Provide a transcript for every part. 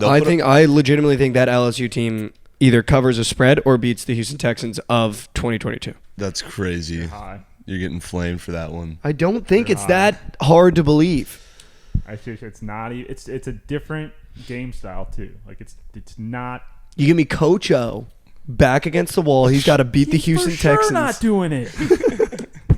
I legitimately think that LSU team either covers a spread or beats the Houston Texans of 2022. That's crazy. You're getting flamed for that one. I don't think it's that hard to believe. I think it's not. It's a different game style too. Like it's not. You give me Coach O back against the wall. He's got to beat the Houston Texans. Sure not doing it.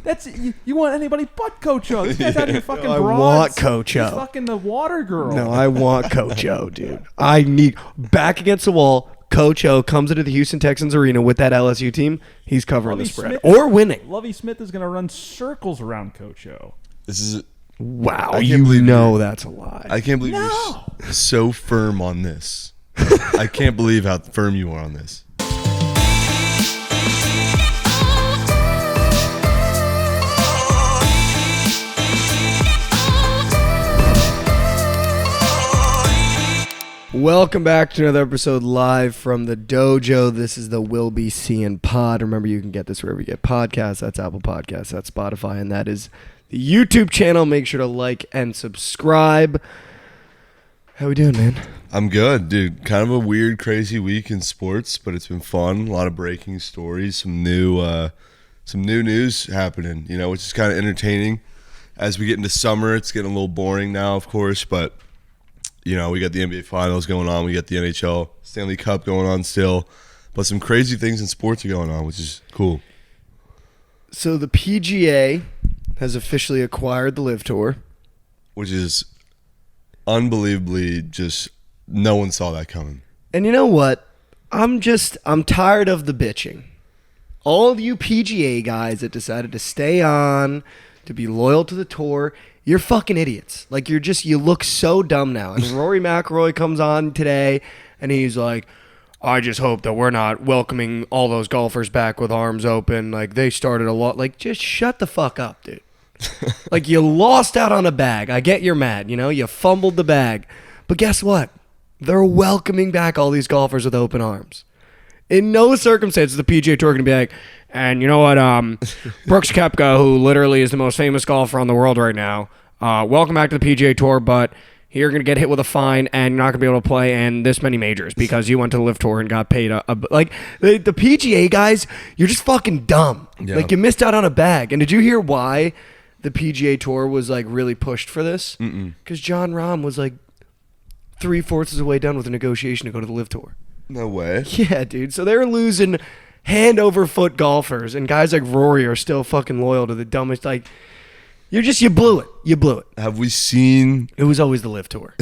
That's you want anybody but Coach O. This guy's out here fucking broads. I want Coach O. He's fucking the water girl. No, I want Coach O, dude. I need back against the wall. Coach O comes into the Houston Texans arena with that LSU team. He's covering the spread or winning. Lovie Smith is going to run circles around Coach O. This is wow. That's a lie. I can't believe you're so firm on this. I can't believe how firm you are on this. Welcome back to another episode live from the dojo. This is the Will Be Seein pod. Remember, you can get this wherever you get podcasts. That's Apple Podcasts, that's Spotify, and that is the YouTube channel. Make sure to like and subscribe. How we doing, man? I'm good, dude. Kind of a weird, crazy week in sports, but it's been fun. A lot of breaking stories, some new news happening, which is kind of entertaining. As we get into summer, it's getting a little boring now, of course, but we got the NBA Finals going on. We got the NHL Stanley Cup going on still. But some crazy things in sports are going on, which is cool. So the PGA has officially acquired the LIV Tour. Which is unbelievably just no one saw that coming. And you know what? I'm tired of the bitching. All of you PGA guys that decided to stay on, to be loyal to the tour, you're fucking idiots. Like, you look so dumb now. And Rory McIlroy comes on today, and he's like, I just hope that we're not welcoming all those golfers back with arms open. Like, they started a lot. Like, just shut the fuck up, dude. Like, you lost out on a bag. I get you're mad, you fumbled the bag. But guess what? They're welcoming back all these golfers with open arms. In no circumstance is the PGA Tour going to be like, and you know what, Brooks Koepka, who literally is the most famous golfer in the world right now, welcome back to the PGA Tour, but you're going to get hit with a fine and you're not going to be able to play in this many majors because you went to the LIV Tour and got paid the PGA guys, you're just fucking dumb. Yeah. Like, you missed out on a bag. And did you hear why the PGA Tour was like really pushed for this? Because Jon Rahm was like 3/4 of the way done with a negotiation to go to the LIV Tour. No way. Yeah, dude. So they're losing hand over foot golfers, and guys like Rory are still fucking loyal to the dumbest. Like, you blew it. You blew it. Have we seen? It was always the LIV Tour.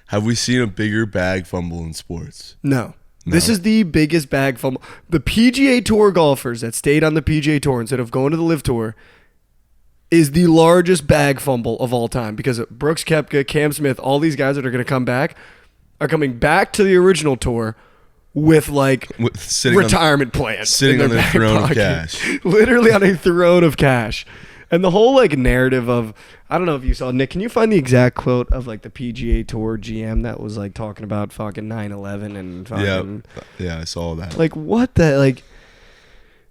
Have we seen a bigger bag fumble in sports? No. This is the biggest bag fumble. The PGA Tour golfers that stayed on the PGA Tour instead of going to the LIV Tour is the largest bag fumble of all time, because Brooks Koepka, Cam Smith, all these guys that are going to come back are coming back to the original tour with retirement plans. Sitting on their throne of cash. Literally on a throne of cash. And the whole narrative of, I don't know if you saw, Nick, can you find the exact quote of the PGA Tour GM that was talking about fucking 9/11 and fucking... Yeah, I saw that. What the,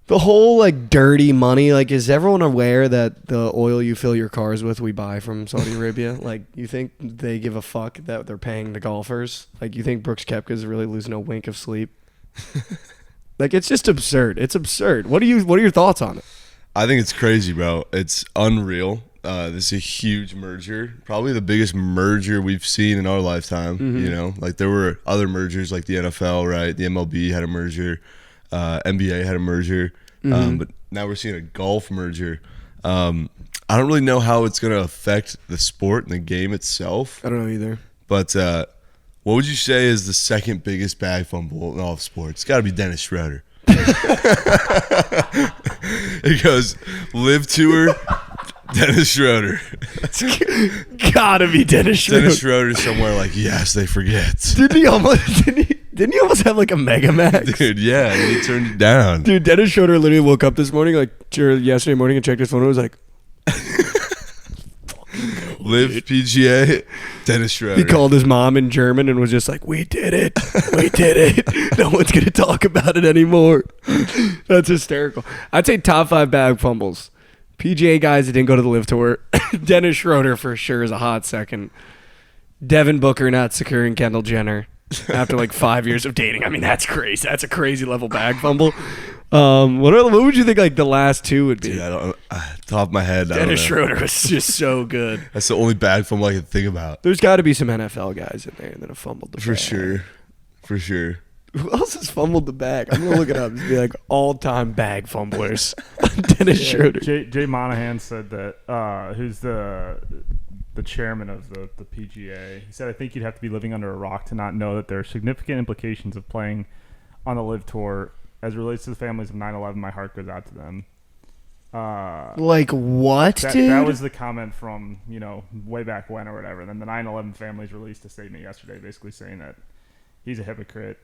the whole dirty money, is everyone aware that the oil you fill your cars with we buy from Saudi Arabia? You think they give a fuck that they're paying the golfers? You think Brooks Koepka's really losing a wink of sleep? It's just absurd. It's absurd. What are your thoughts on it? I think it's crazy, bro. It's unreal. This is a huge merger, probably the biggest merger we've seen in our lifetime. There were other mergers like the NFL, right? The MLB had a merger. NBA had a merger, but now we're seeing a golf merger. I don't really know how it's going to affect the sport and the game itself. I don't know either. But what would you say is the second biggest bag fumble in all of sports? It's got to be Dennis Schroeder. It goes LIV Tour, Dennis Schroeder. It's gotta be Dennis Schroeder. Dennis Schroeder somewhere yes, they forget. Didn't he almost have a Mega Max? Dude, yeah, he turned it down. Dude, Dennis Schroeder literally woke up this morning, yesterday morning, and checked his phone and was like, LIV PGA, Dennis Schroeder. He called his mom in German and was just like, we did it. We did it. No one's going to talk about it anymore. That's hysterical. I'd say top 5 bag fumbles. PGA guys that didn't go to the LIV Tour. Dennis Schroeder for sure is a hot second. Devin Booker not securing Kendall Jenner after like 5 years of dating. I mean, that's crazy. That's a crazy level bag fumble. What would you think like the last two would be? Dude, I don't. Top of my head, I don't know. Dennis Schroeder was just so good. That's the only bag fumble I can think about. There's got to be some NFL guys in there that have fumbled the bag. For sure. Who else has fumbled the bag? I'm gonna look it up. Just be like all-time bag fumblers. Dennis Schroeder. Jay Monahan said that. Who's the chairman of the PGA? He said, "I think you'd have to be living under a rock to not know that there are significant implications of playing on the LIV Tour as it relates to the families of 9/11. My heart goes out to them." Like what, dude? That was the comment from way back when or whatever. And then the 9/11 families released a statement yesterday, basically saying that he's a hypocrite.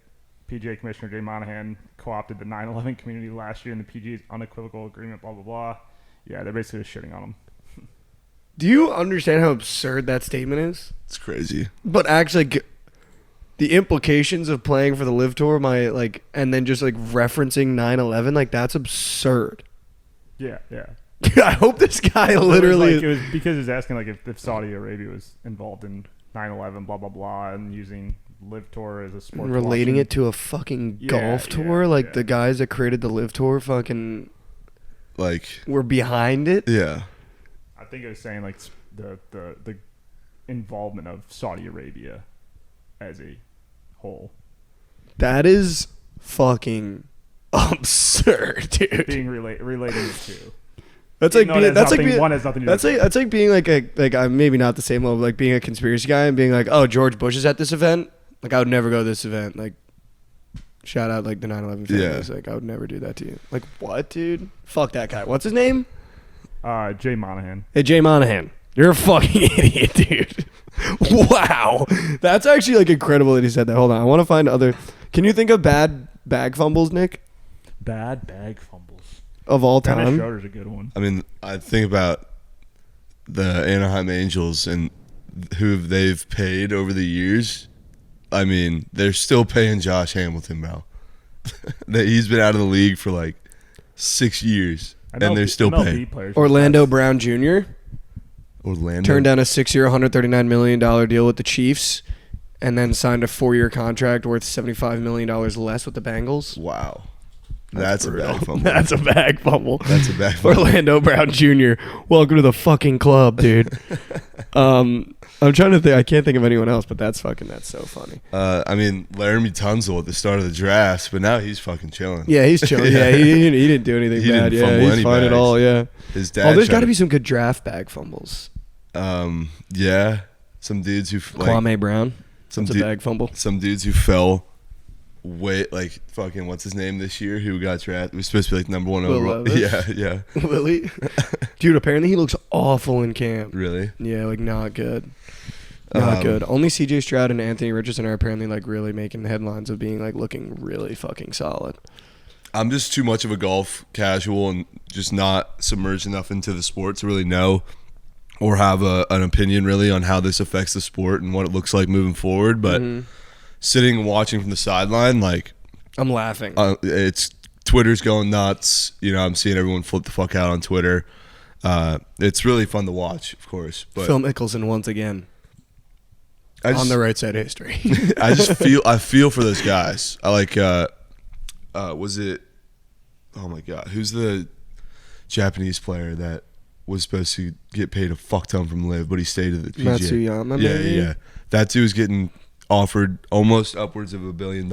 PGA Commissioner Jay Monahan co-opted the 9/11 community last year in the PGA's unequivocal agreement, blah, blah, blah. Yeah, they're basically just shitting on him. Do you understand how absurd that statement is? It's crazy. But actually, the implications of playing for the LIV Tour, and then just like referencing 9/11, like that's absurd. Yeah. I hope this guy literally. It was because he was asking like if Saudi Arabia was involved in 9/11, blah blah blah, and using LIV Tour as a sport. Relating it to a fucking golf tour, the guys that created the LIV Tour, fucking were behind it. Yeah. I think it was saying like the involvement of Saudi Arabia as a whole. That is fucking absurd, dude. Being relating it to. That's like being, that's like being, one has nothing to do with that's like being like I'm maybe not the same level, like being a conspiracy guy and being like, oh, George Bush is at this event. Like I would never go to this event. Like shout out like the 9/11 families. Yeah. Like I would never do that to you. Like what, dude? Fuck that guy. What's his name? Jay Monahan. Hey, Jay Monahan. You're a fucking idiot, dude. Wow. That's actually like incredible that he said that. Hold on. I want to find other. Can you think of bad bag fumbles, Nick? Bad bag fumbles. Of all time? Dennis Schroeder's a good one. I mean, I think about the Anaheim Angels and who they've paid over the years. I mean, they're still paying Josh Hamilton, bro. He's been out of the league for like 6 years, and they're still paying. Orlando Brown Jr. Orlando turned down a 6-year, $139 million deal with the Chiefs, and then signed a 4-year contract worth $75 million less with the Bengals. Wow. That's a bag fumble. That's a bag fumble. That's a bag fumble. Orlando Brown Jr. Welcome to the fucking club, dude. I'm trying to think. I can't think of anyone else, but that's so funny. I mean, Laramie Tunsil at the start of the draft, but now he's fucking chilling. Yeah, he's chilling. Yeah, he didn't do anything bad. Yeah, he's fine at all. Yeah. His dad. There's got to be some good draft bag fumbles. Yeah. Some dudes who Kwame Brown. That's a bag fumble. Some dudes who fell fucking what's his name this year who got drafted. It was supposed to be like number one overall. Yeah. Lily. Dude, apparently he looks awful in camp. Really? Yeah, like not good. Not good. Only CJ Stroud and Anthony Richardson are apparently like really making the headlines of being like looking really fucking solid. I'm just too much of a golf casual and just not submerged enough into the sport to really know or have an opinion really on how this affects the sport and what it looks like moving forward. But sitting and watching from the sideline, like I'm laughing. It's Twitter's going nuts. I'm seeing everyone flip the fuck out on Twitter. It's really fun to watch, of course. But Phil Mickelson once again on the right side of history. I feel for those guys. I like. Was it? Oh my god, who's the Japanese player that was supposed to get paid a fuck ton from LIV, but he stayed at the PGA? Matsuyama. Yeah. That dude was getting offered almost upwards of $1 billion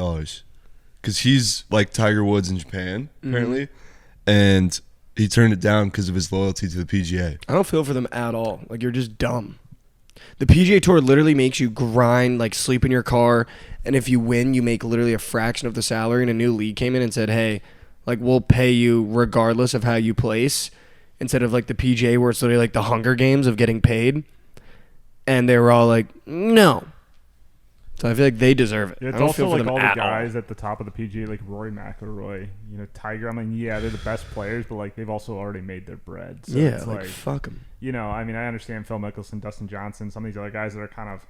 because he's like Tiger Woods in Japan apparently, and he turned it down because of his loyalty to the PGA. I don't feel for them at all. Like you're just dumb. The PGA Tour literally makes you grind, like sleep in your car, and if you win, you make literally a fraction of the salary. And a new league came in and said, "Hey, like we'll pay you regardless of how you place," instead of like the PGA where it's literally like the Hunger Games of getting paid. And they were all like, "No." So I feel like they deserve it. It's I don't also feel for like them all the at guys all. at the top of the PGA, like Rory McIlroy, Tiger. I mean, yeah, they're the best players, but like they've also already made their bread. So Yeah, it's like fuck them. I mean, I understand Phil Mickelson, Dustin Johnson, some of these other guys that are kind of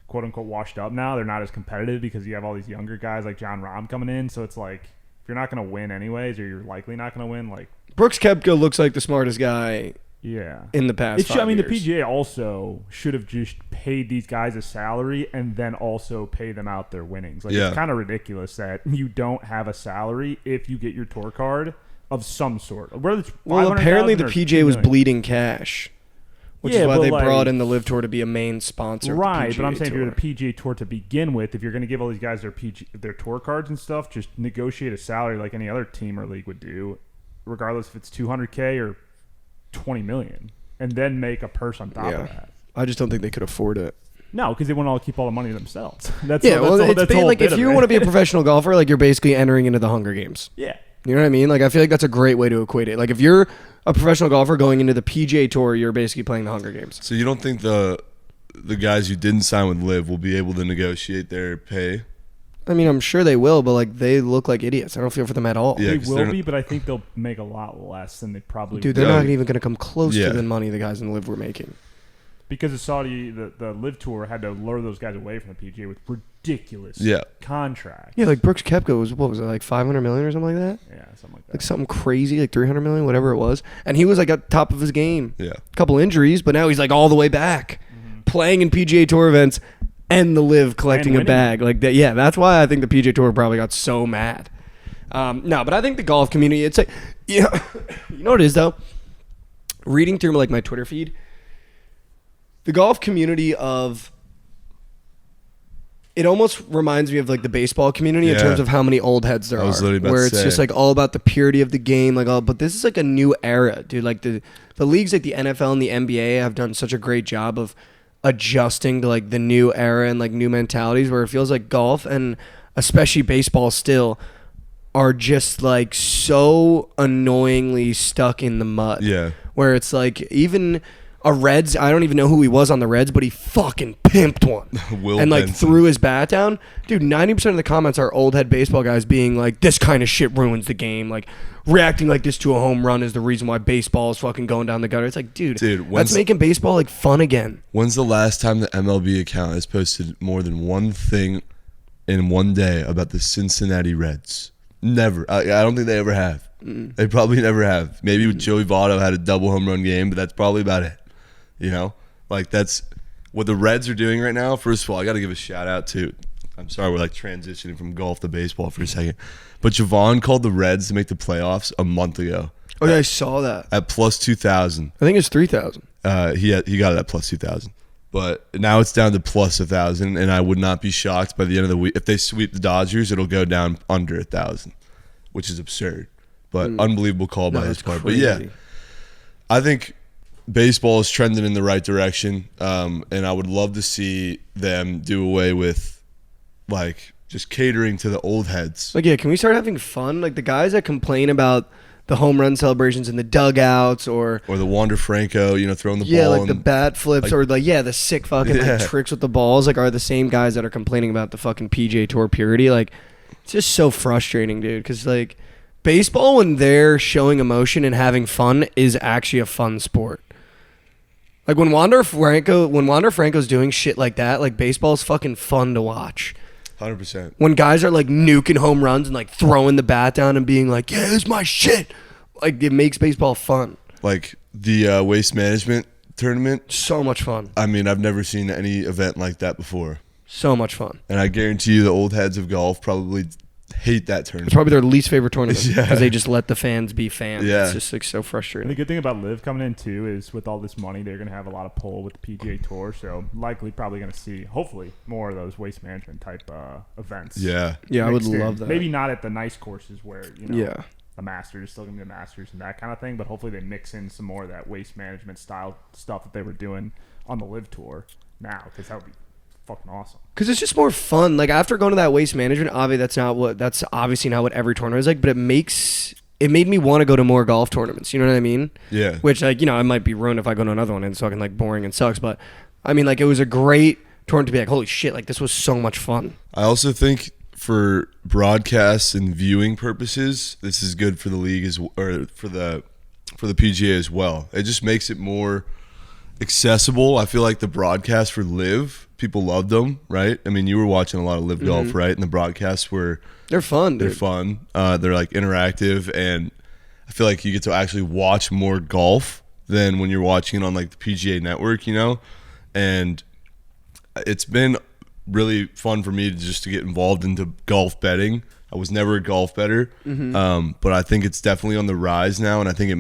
quote unquote washed up now. They're not as competitive because you have all these younger guys like John Rahm coming in. So it's like if you're not going to win anyways, or you're likely not going to win, like Brooks Koepka looks like the smartest guy Yeah. in the past 5 the years. PGA also should have just paid these guys a salary and then also pay them out their winnings. Like, Yeah. it's kind of ridiculous that you don't have a salary if you get your tour card of some sort. Whether it's Well, apparently the 500,000 or PGA was 2 million. bleeding cash, which Yeah, is why but they like- brought in the Live Tour to be a main sponsor. of the Right, PGA but I'm saying if Tour. you're the PGA Tour to begin with, if you're going to give all these guys their tour cards and stuff, just negotiate a salary like any other team or league would do, regardless if it's $200K or $20 million, and then make a purse on top of that. I just don't think they could afford it. No, because they want to all keep all the money themselves. That's Yeah, well, that's it's the whole like bit if of you it. want to be a professional golfer, like you're basically entering into the Hunger Games. Yeah. You know what I mean? Like I feel like that's a great way to equate it. Like if you're a professional golfer going into the PGA Tour, you're basically playing the Hunger Games. So you don't think the guys who didn't sign with Liv will be able to negotiate their pay? I mean, I'm sure they will, but like they look like idiots. I don't feel for them at all. Yeah, They 'cause will they're- be, but I think they'll make a lot less than they probably Dude, would. they're Yeah. not even going to come close Yeah. to the money the guys in Live were making. Because the Live Tour had to lure those guys away from the PGA with ridiculous Yeah. contracts. Yeah, like Brooks Koepka was, what was it, like 500 million or something like that? Yeah, something like that. Like something crazy, like 300 million, whatever it was. And he was like at the top of his game. Yeah. A couple injuries, but now he's like all the way back, playing in PGA Tour events and the Live collecting a winning. bag like that. Yeah, that's why I think the PGA Tour probably got so mad. No, but I think the golf community, it's like, you know what it is though? Reading through like my Twitter feed, the golf community of, it almost reminds me of like the baseball community in Yeah. terms of how many old heads there I was are. literally about Where to it's say. just like all about the purity of the game, like all. But this is like a new era, dude. Like the leagues like the NFL and the NBA have done such a great job of adjusting to like the new era and like new mentalities. Where it feels like golf and especially baseball still are just like so annoyingly stuck in the mud. Yeah. Where it's like even a Reds, I don't even know who he was on the Reds, but he fucking pimped one. Will and like Benson. threw his bat down. Dude, 90% of the comments are old head baseball guys being like, this kind of shit ruins the game. Like reacting like this to a home run is the reason why baseball is fucking going down the gutter. It's like, dude that's making baseball like fun again. When's the last time the MLB account has posted more than one thing in one day about the Cincinnati Reds? Never. I don't think they ever have. They probably never have. Maybe Joey Votto had a double home run game, but that's probably about it. You know? Like, that's what the Reds are doing right now. First of all, I got to give a shout out to, I'm sorry, we're like transitioning from golf to baseball for a second, but Javon called the Reds to make the playoffs a month ago. Oh, yeah, I saw that. At plus 2,000. I think it's 3,000. He got it at plus 2,000. But now it's down to plus 1,000, and I would not be shocked by the end of the week. If they sweep the Dodgers, it'll go down under 1,000, which is absurd. But unbelievable call by his that's part. crazy. But yeah, I think baseball is trending in the right direction, and I would love to see them do away with, like, just catering to the old heads. Like, yeah, can we start having fun? Like, the guys that complain about the home run celebrations in the dugouts or Or the Wander Franco, throwing the yeah, ball. like the bat flips like- or like the sick fucking Yeah. like, tricks with the balls, like are the same guys that are complaining about the fucking PGA Tour purity. Like, it's just so frustrating, dude. Because like baseball, when they're showing emotion and having fun, is actually a fun sport. Like when Wander Franco's doing shit like that, like baseball's fucking fun to watch. 100%. When guys are like nuking home runs and like throwing the bat down and being like, yeah, it's my shit. Like it makes baseball fun. Like the waste management tournament. So much fun. I mean, I've never seen any event like that before. So much fun. And I guarantee you the old heads of golf probably hate that It's tournament. probably their least favorite tournament because Yeah. they just let the fans be fans. Yeah. It's just like so And the frustrating. good thing about Liv coming in too is with all this money, they're going to have a lot of pull with the PGA Tour. So likely, probably going to see hopefully more of those waste management type events. Yeah. Yeah, I would mixed in. love that. Maybe not at the nice courses where Yeah. the Masters is still going to be the Masters and that kind of thing, but hopefully they mix in some more of that waste management style stuff that they were doing on the Liv Tour now, because that would be fucking awesome. Because it's just more fun. Like after going to that waste management, that's obviously not what every tournament is like, but it made me want to go to more golf tournaments. You know what I mean? Yeah. Which like, I might be ruined if I go to another one and it's fucking like boring and sucks. But I mean, like it was a great tournament to be like, holy shit, like this was so much fun. I also think for broadcasts and viewing purposes, this is good for the league or for the PGA as well. It just makes it more accessible. I feel like the broadcast for Live, people loved them, right? I mean, you were watching a lot of Live Golf, right? And the broadcasts They're fun, dude. they're fun. They're like interactive, and I feel like you get to actually watch more golf than when you're watching it on like the PGA network, you know? And it's been really fun for me to get involved into golf betting. I was never a golf bettor, but I think it's definitely on the rise now, and I think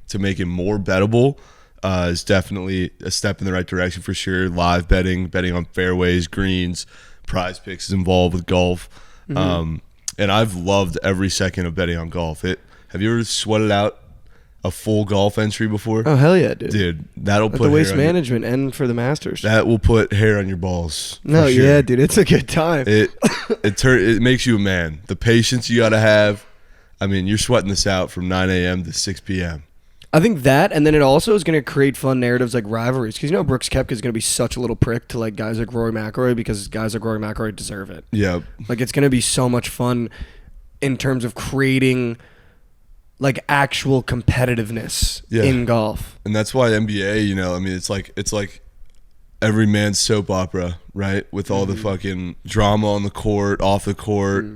to make it more bettable is definitely a step in the right direction for sure. Live betting on fairways, greens, Prize Picks is involved with golf, and I've loved every second of betting on golf. Have you ever sweated out a full golf entry before? Oh hell yeah, dude! Dude, that'll At put the Waste hair on Management and for the Masters. that will put hair on your balls. No, for sure. yeah, dude, it's a good time. It makes you a man. The patience you got to have. I mean, you're sweating this out from 9 a.m. to 6 p.m. I think that, and then it also is going to create fun narratives like rivalries, because Brooks Koepka is going to be such a little prick to like guys like Rory McIlroy, because guys like Rory McIlroy deserve it. Yeah. Like it's going to be so much fun in terms of creating like actual competitiveness in golf. And that's why NBA, I mean, it's like every man's soap opera, right? With all the fucking drama on the court, off the court,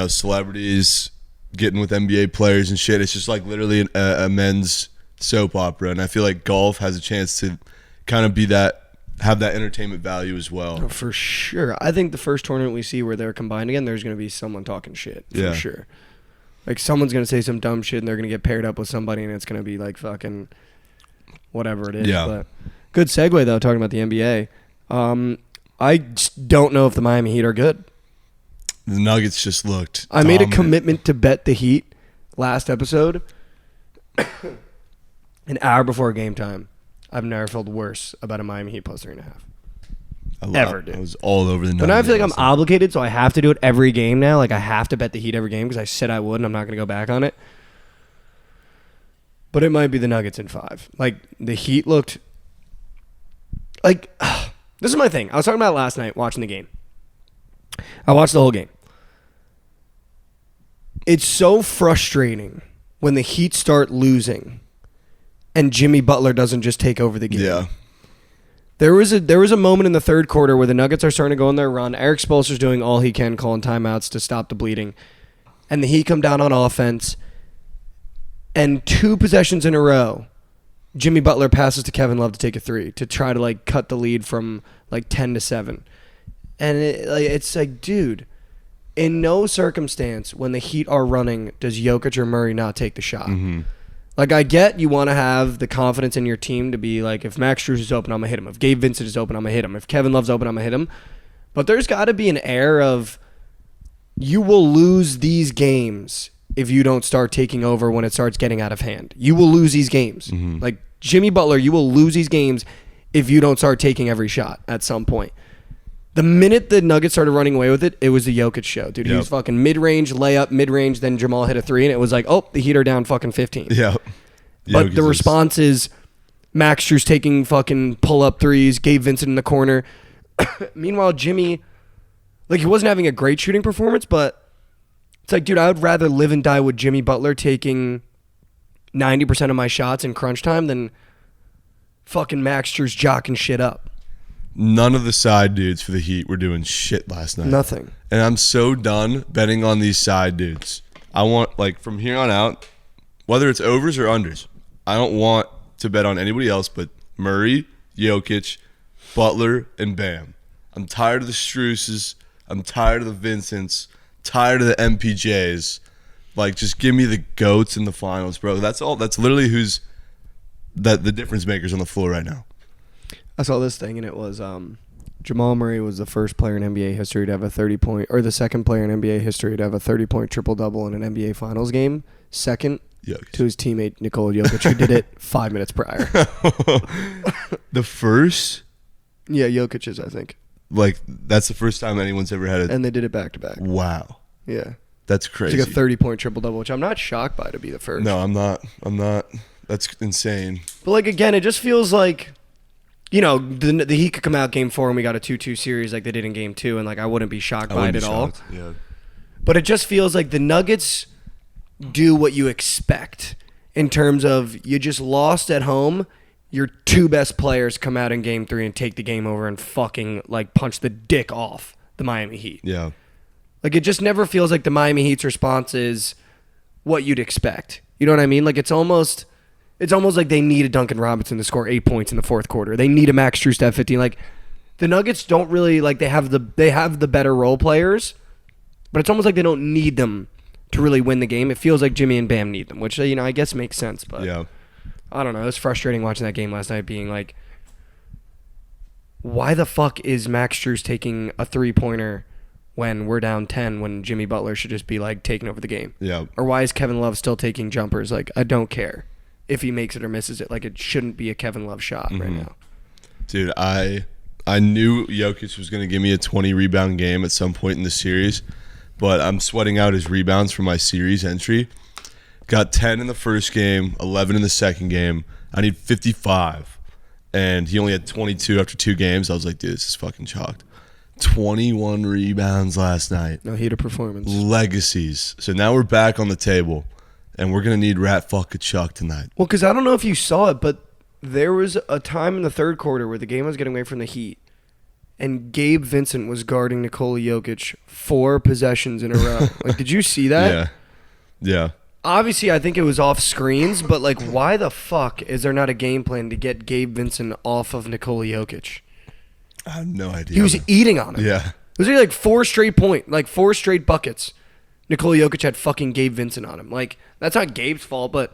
celebrities getting with NBA players and shit. It's just like literally a men's soap opera. And I feel like golf has a chance to kind of have that entertainment value as well. Oh, for sure. I think the first tournament we see where they're combined again, there's going to be someone talking shit. For sure. Like someone's going to say some dumb shit and they're going to get paired up with somebody and it's going to be like fucking whatever it is. Yeah. But good segue though, talking about the NBA. I just don't know if the Miami Heat are good. The Nuggets just looked I made a dominant. commitment to bet the Heat last episode. An hour before game time. I've never felt worse about a Miami Heat plus 3.5. Ever, dude. I was all over the Nuggets. But now I feel like I'm obligated, so I have to do it every game now. Like I have to bet the Heat every game because I said I would, and I'm not going to go back on it. But it might be the Nuggets in 5. Like the Heat looked like this is my thing. I was talking about it last night watching the game. I watched the whole game. It's so frustrating when the Heat start losing and Jimmy Butler doesn't just take over the game. Yeah. There was a moment in the third quarter where the Nuggets are starting to go on their run. Eric Spoelstra's doing all he can, calling timeouts to stop the bleeding. And the Heat come down on offense. And 2 possessions in a row, Jimmy Butler passes to Kevin Love to take a 3 to try to like cut the lead from like 10-7. And it's like, dude, in no circumstance when the Heat are running does Jokic or Murray not take the shot. Mm-hmm. Like, I get you want to have the confidence in your team to be like, if Max Strus is open, I'm going to hit him. If Gabe Vincent is open, I'm going to hit him. If Kevin Love's open, I'm going to hit him. But there's got to be an air of you will lose these games if you don't start taking over when it starts getting out of hand. You will lose these games. Mm-hmm. Like, Jimmy Butler, you will lose these games if you don't start taking every shot at some point. The minute the Nuggets started running away with it, it was the Jokic show, dude. He was fucking mid-range, layup, mid-range, then Jamal hit a 3, and it was like, oh, the Heat are down fucking 15. Yeah. But the response is Max Strus taking fucking pull-up threes, Gabe Vincent in the corner. Meanwhile, Jimmy, like, he wasn't having a great shooting performance, but it's like, dude, I would rather live and die with Jimmy Butler taking 90% of my shots in crunch time than fucking Max Strus jocking shit up. None of the side dudes for the Heat were doing shit last night. Nothing. And I'm so done betting on these side dudes. I want, like, from here on out, whether it's overs or unders, I don't want to bet on anybody else but Murray, Jokic, Butler, and Bam. I'm tired of the Struces. I'm tired of the Vincents. Tired of the MPJs. Like, just give me the GOATs in the finals, bro. That's all. That's literally who's the difference makers on the floor right now. I saw this thing, and it was Jamal Murray was the first player in NBA history to have a 30-point, or the second player in NBA history to have a 30-point triple-double in an NBA Finals game. Second to his teammate Nikola Jokic, who did it 5 minutes prior. The first? Yeah, Jokic's, I think. Like, that's the first time anyone's ever had it. And they did it back-to-back. Wow. Yeah. That's crazy. It's like a 30-point triple-double, which I'm not shocked by to be the first. No, I'm not. That's insane. But, like, again, it just feels like, the Heat could come out game 4 and we got a 2-2 series like they did in game 2, and, like, I wouldn't be shocked by it at all. Yeah. But it just feels like the Nuggets do what you expect in terms of you just lost at home. Your 2 best players come out in game 3 and take the game over and fucking like punch the dick off the Miami Heat. Yeah. Like it just never feels like the Miami Heat's response is what you'd expect. You know what I mean? Like it's almost It's almost like they need a Duncan Robinson to score 8 points in the fourth quarter. They need a Max Strus to have 15. Like, the Nuggets don't really, like, they have the better role players, but it's almost like they don't need them to really win the game. It feels like Jimmy and Bam need them, which, you know, I guess makes sense. But Yeah. I don't know. It was frustrating watching that game last night, being like, why the fuck is Max Strus taking a three-pointer when we're down 10 when Jimmy Butler should just be, like, taking over the game? Yeah. Or why is Kevin Love still taking jumpers? Like, I don't care if he makes it or misses it. Like, it shouldn't be a Kevin Love shot right now. Dude, I knew Jokic was going to give me a 20-rebound game at some point in the series, but I'm sweating out his rebounds for my series entry. Got 10 in the first game, 11 in the second game. I need 55. And he only had 22 after 2 games. I was like, dude, this is fucking chalked. 21 rebounds last night. No heat of performance. Legacies. So now we're back on the table, and we're going to need Rat Fuck Kachuk tonight. Well, because I don't know if you saw it, but there was a time in the third quarter where the game was getting away from the Heat, and Gabe Vincent was guarding Nikola Jokic 4 possessions in a row. Like, did you see that? Yeah. Yeah. Obviously, I think it was off screens, but, like, why the fuck is there not a game plan to get Gabe Vincent off of Nikola Jokic? I have no idea. He was eating on him. Yeah. It was like 4 straight buckets. Nikola Jokic had fucking Gabe Vincent on him. Like, that's not Gabe's fault, but,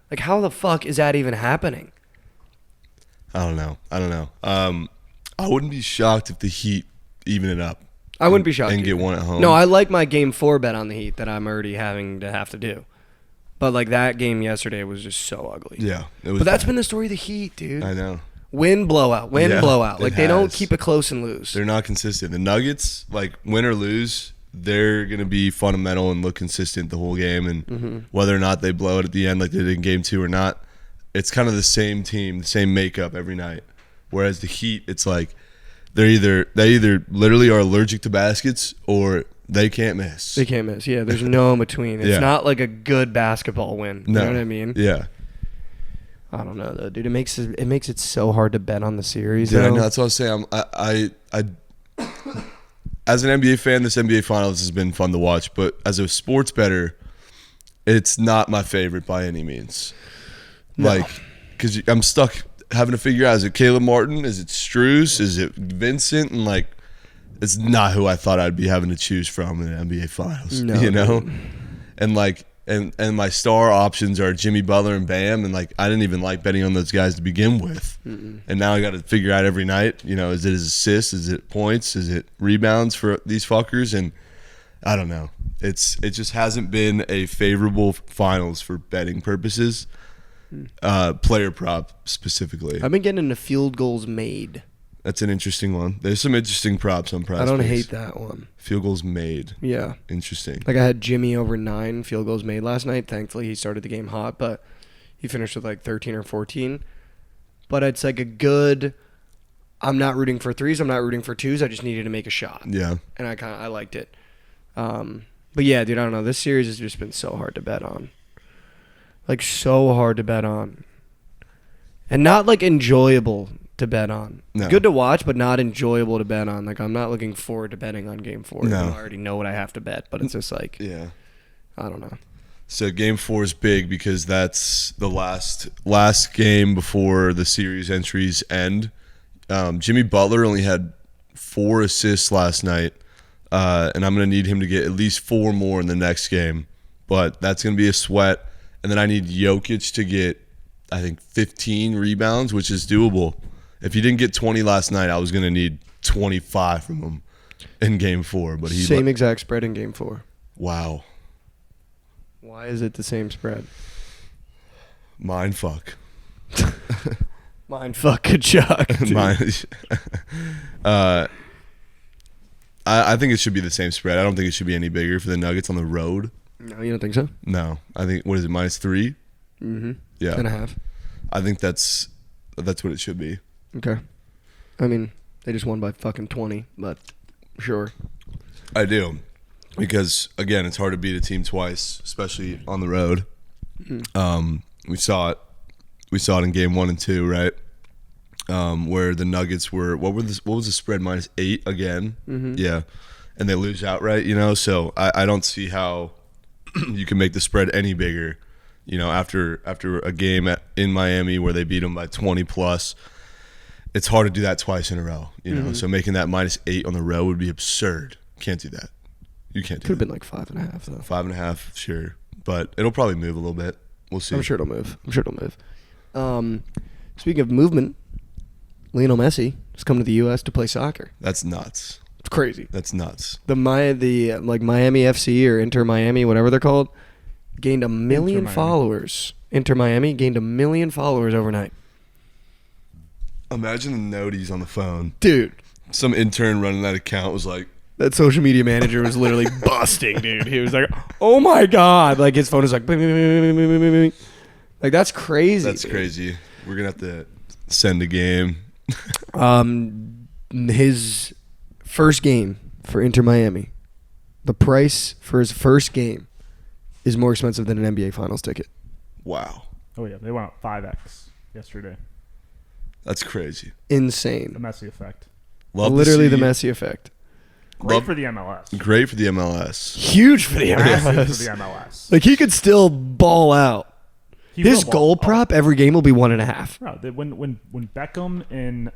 like, how the fuck is that even happening? I don't know. I wouldn't be shocked if the Heat even it up. I wouldn't be shocked And get either. one at home. No, I like my game 4 bet on the Heat that I'm already having to have to do. But, like, that game yesterday was just so ugly. Yeah. It was But that's bad. been the story of the Heat, dude. I know. Win, blowout. Win, Yeah, blowout. Like, it they don't has. keep it close and lose. They're not consistent. The Nuggets, like, win or lose, they're going to be fundamental and look consistent the whole game. And whether or not they blow it at the end like they did in game 2 or not, it's kind of the same team, the same makeup every night. Whereas the Heat, it's like they either literally are allergic to baskets or they can't miss. They can't miss. Yeah, there's no in between. It's Yeah. not like a good basketball win. You No. know what I mean? Yeah. I don't know, though, dude. It makes it so hard to bet on the series, Dude, I though. know, that's what I was saying. I as an NBA fan, this NBA Finals has been fun to watch, but as a sports bettor, it's not my favorite by any means. No. Like, because I'm stuck having to figure out, is it Caleb Martin? Is it Strus? Is it Vincent? And, like, it's not who I thought I'd be having to choose from in the NBA Finals, No, you know? dude. And, like, and my star options are Jimmy Butler and Bam, and, like, I didn't even like betting on those guys to begin with. And now I got to figure out every night, you know, is it his assists? Is it points? Is it rebounds for these fuckers? And I don't know. It just hasn't been a favorable finals for betting purposes. Player prop specifically. I've been getting into field goals made. That's an interesting one. There's some interesting props on prize. I don't Picks. hate that one. Field goals made. Yeah. Interesting. Like, I had Jimmy over 9 field goals made last night. Thankfully, he started the game hot, but he finished with, like, 13 or 14. But it's, like, a good... I'm not rooting for threes. I'm not rooting for twos. I just needed to make a shot. Yeah. And I liked it. But, yeah, dude, I don't know. This series has just been so hard to bet on. Like, so hard to bet on. And not, like, enjoyable to bet on. No. Good to watch, but not enjoyable to bet on. Like, I'm not looking forward to betting on Game 4. No. I already know what I have to bet, but it's just like, Yeah. I don't know. So game 4 is big because that's the last game before the series entries end. Jimmy Butler only had 4 assists last night, and I'm going to need him to get at least 4 more in the next game. But that's going to be a sweat. And then I need Jokic to get, I think, 15 rebounds, which is doable. If he didn't get 20 last night, I was going to need 25 from him in game 4. But he Same exact spread in Game 4. Wow. Why is it the same spread? Mind fuck. Mind fuck Kachuk. I think it should be the same spread. I don't think it should be any bigger for the Nuggets on the road. No, you don't think so? No, I think, what is it, -3? Mm-hmm. Yeah, 10.5. I think that's what it should be. Okay. I mean, they just won by fucking 20, but sure. I do, because again, it's hard to beat a team twice, especially on the road. We saw it in game 1 and 2, right? Where the Nuggets were, what was the spread, -8 again? Mm-hmm. Yeah, and they lose outright, you know. So I don't see how you can make the spread any bigger You know, after a game in Miami where they beat them by 20 plus, it's hard to do that twice in a row. You know, so making that -8 on the road would be absurd. Can't do that. You can't do Could have that. been like 5.5 though. 5.5, sure, but it'll probably move a little bit. We'll see. I'm sure it'll move. Speaking of movement, Lionel Messi has come to the U.S. to play soccer. That's nuts. It's crazy. That's nuts. The Miami FC or Inter Miami, whatever they're called, gained 1 million Inter Miami. followers. Inter Miami gained 1 million followers overnight. Imagine the noties on the phone. Dude, Some intern running that account was like, that social media manager was literally busting, dude. He was like, "Oh my god!" Like his phone was like, "Bing, bing, bing, bing, bing, bing, bing." Like that's crazy. that's dude. crazy. We're going to have to send a game. His first game for Inter Miami, the price for his first game is more expensive than an NBA Finals ticket. Wow. Oh yeah, they went up 5x yesterday. That's crazy. The Insane. Messi effect. Love to Literally the see- Messi effect. Great Love- for the MLS. Great for the MLS. Huge for the Massive MLS. for the MLS. Like he could still ball out. He His will goal ball- prop every game will be 1.5. Bro, when Beckham and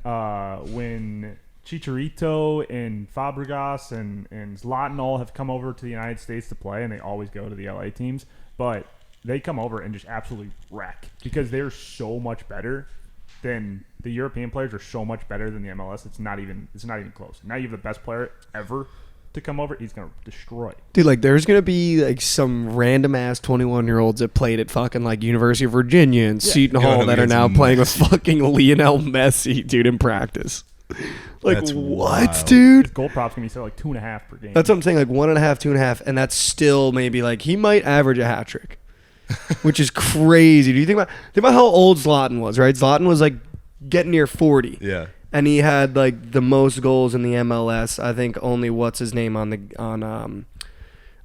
when Chicharito and Fabregas and Zlatan all have come over to the United States to play, and they always go to the LA teams, but they come over and just absolutely wreck because they're so much better than the European players are so much better than the MLS. It's not even close. Now you have the best player ever to come over. He's gonna destroy. Dude, like there's gonna be like some random ass 21-year-olds that played at fucking like University of Virginia and Seton going Hall up that are against now playing with Messi. fucking Lionel Messi, dude, in practice. Like That's what, wild. dude? His goal prop's gonna be set like 2.5 per game. That's what I'm saying, like 1.5, 2.5, and that's still maybe like he might average a hat trick, which is crazy. Do you think about how old Zlatan was? Right, Zlatan was like getting near 40. Yeah. And he had like the most goals in the MLS. I think only what's his name on